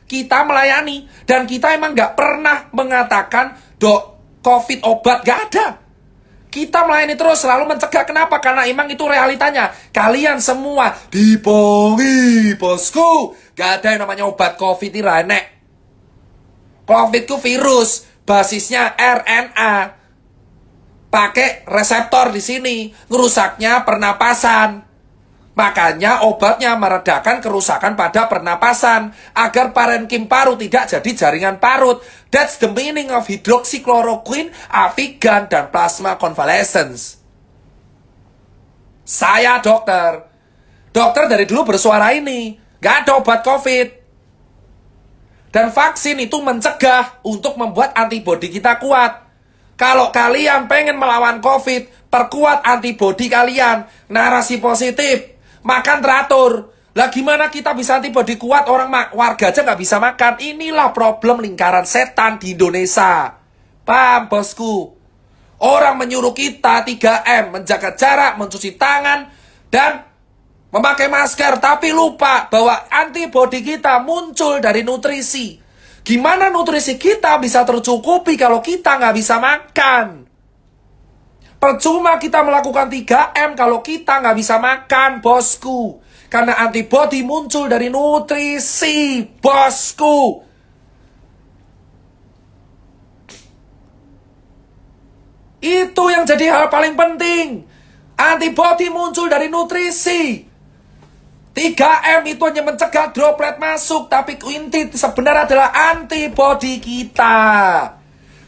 kita melayani. Dan kita emang nggak pernah mengatakan, dok, COVID obat, nggak ada. Kita melayani terus, selalu mencegah. Kenapa? Karena emang itu realitanya. Kalian semua dipongi, bosku. Gak ada yang namanya obat COVID ini renek. COVID itu virus, basisnya RNA. Pakai reseptor di sini, ngerusaknya pernapasan. Makanya obatnya meredakan kerusakan pada pernapasan agar parenkim paru tidak jadi jaringan parut. That's the meaning of hydroxychloroquine, Avigan, dan plasma convalescence. Saya dokter. Dokter dari dulu bersuara ini. Gak ada obat COVID. Dan vaksin itu mencegah untuk membuat antibodi kita kuat. Kalau kalian pengen melawan COVID, perkuat antibodi kalian. Narasi positif. Makan teratur. Lah gimana kita bisa antibodi kuat, orang warga aja nggak bisa makan. Inilah problem lingkaran setan di Indonesia. Paham, bosku? Orang menyuruh kita 3M, menjaga jarak, mencuci tangan, dan memakai masker. Tapi lupa bahwa antibodi kita muncul dari nutrisi. Gimana nutrisi kita bisa tercukupi kalau kita nggak bisa makan? Percuma kita melakukan 3M kalau kita nggak bisa makan, bosku. Karena antibodi muncul dari nutrisi, bosku. Itu yang jadi hal paling penting. Antibodi muncul dari nutrisi. 3M itu hanya mencegah droplet masuk, tapi inti sebenarnya adalah antibodi kita.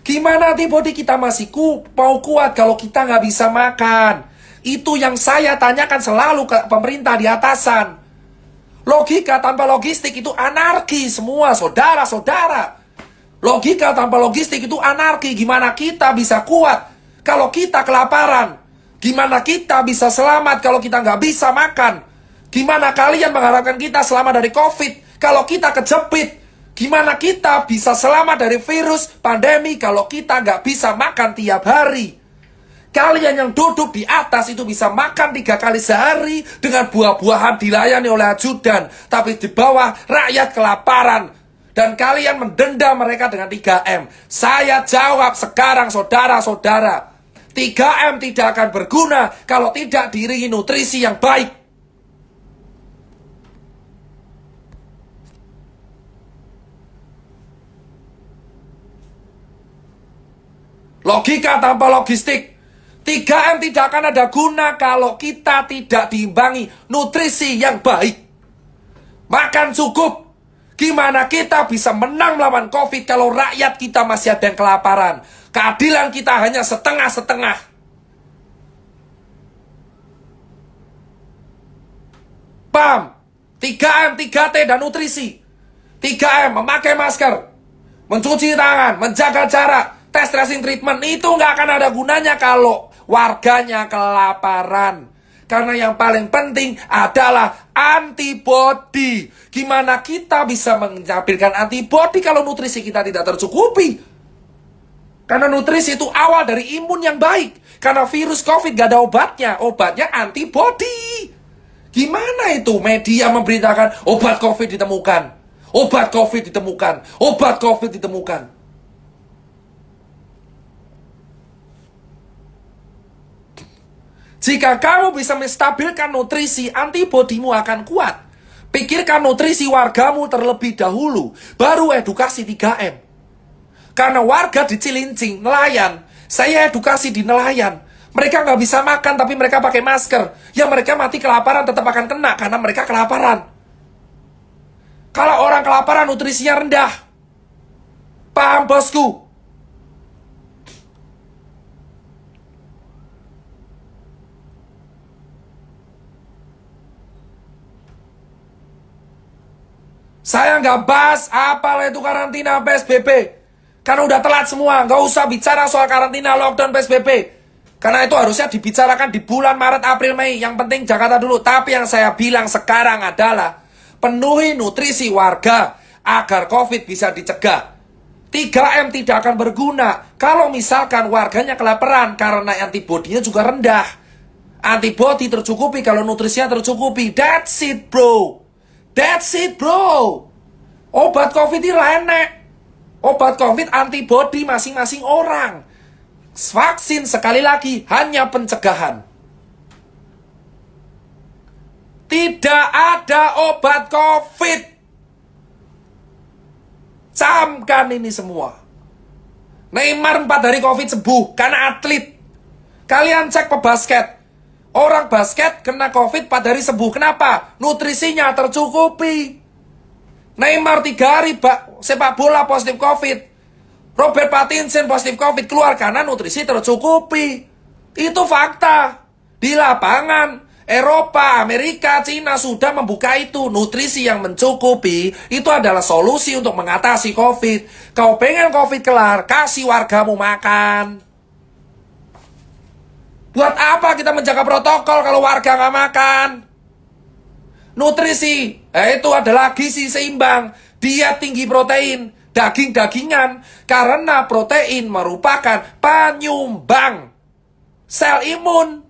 Gimana antibodi kita masih mau kuat kalau kita nggak bisa makan? Itu yang saya tanyakan selalu ke pemerintah di atasan. Logika tanpa logistik itu anarki semua, saudara-saudara. Logika tanpa logistik itu anarki. Gimana kita bisa kuat kalau kita kelaparan? Gimana kita bisa selamat kalau kita nggak bisa makan? Gimana kalian mengharapkan kita selamat dari COVID kalau kita kejepit? Gimana kita bisa selamat dari virus pandemi kalau kita nggak bisa makan tiap hari? Kalian yang duduk di atas itu bisa makan 3 kali sehari dengan buah-buahan dilayani oleh ajudan. Tapi di bawah rakyat kelaparan. Dan kalian mendenda mereka dengan 3M. Saya jawab sekarang saudara-saudara. 3M tidak akan berguna kalau tidak diiringi nutrisi yang baik. Logika tanpa logistik. 3M tidak akan ada guna kalau kita tidak diimbangi nutrisi yang baik. Makan cukup. Gimana kita bisa menang melawan COVID kalau rakyat kita masih ada yang kelaparan? Keadilan kita hanya setengah-setengah. Paham? 3M, 3T, dan nutrisi. 3M, memakai masker, mencuci tangan, menjaga jarak, tes tracing treatment. Itu nggak akan ada gunanya kalau warganya kelaparan. Karena yang paling penting adalah antibodi. Gimana kita bisa menampilkan antibodi kalau nutrisi kita tidak tercukupi? Karena nutrisi itu awal dari imun yang baik. Karena virus COVID gak ada obatnya. Obatnya antibodi. Gimana itu media memberitakan obat COVID ditemukan? Obat COVID ditemukan. Obat COVID ditemukan. Jika kamu bisa menstabilkan nutrisi, antibodimu akan kuat. Pikirkan nutrisi wargamu terlebih dahulu, baru edukasi 3M. Karena warga di Cilincing, nelayan, saya edukasi di nelayan. Mereka nggak bisa makan, tapi mereka pakai masker. Ya mereka mati kelaparan tetap akan kena, karena mereka kelaparan. Kalau orang kelaparan, nutrisinya rendah. Paham, bosku? Saya nggak bahas apalah itu karantina PSBB. Karena udah telat semua. Nggak usah bicara soal karantina, lockdown, PSBB. Karena itu harusnya dibicarakan di bulan Maret, April, Mei. Yang penting Jakarta dulu. Tapi yang saya bilang sekarang adalah penuhi nutrisi warga agar COVID bisa dicegah. 3M tidak akan berguna kalau misalkan warganya kelaparan karena antibodinya juga rendah. Antibodi tercukupi kalau nutrisinya tercukupi. That's it, bro. That's it, bro. Obat COVID ini enek. Obat COVID antibody masing-masing orang. Vaksin sekali lagi hanya pencegahan. Tidak ada obat COVID. Camkan ini semua. Neymar 4 hari COVID sembuh karena atlet. Kalian cek pebasket. Orang basket kena COVID 4 hari sembuh. Kenapa? Nutrisinya tercukupi. Neymar 3 hari sepak bola positif COVID. Robert Pattinson positif COVID keluar karena nutrisi tercukupi. Itu fakta. Di lapangan Eropa, Amerika, Cina sudah membuka itu. Nutrisi yang mencukupi itu adalah solusi untuk mengatasi COVID. Kau pengen COVID kelar, kasih wargamu makan. Buat apa kita menjaga protokol kalau warga nggak makan? Nutrisi, itu adalah gizi seimbang. Diet tinggi protein, daging-dagingan. Karena protein merupakan penyumbang sel imun.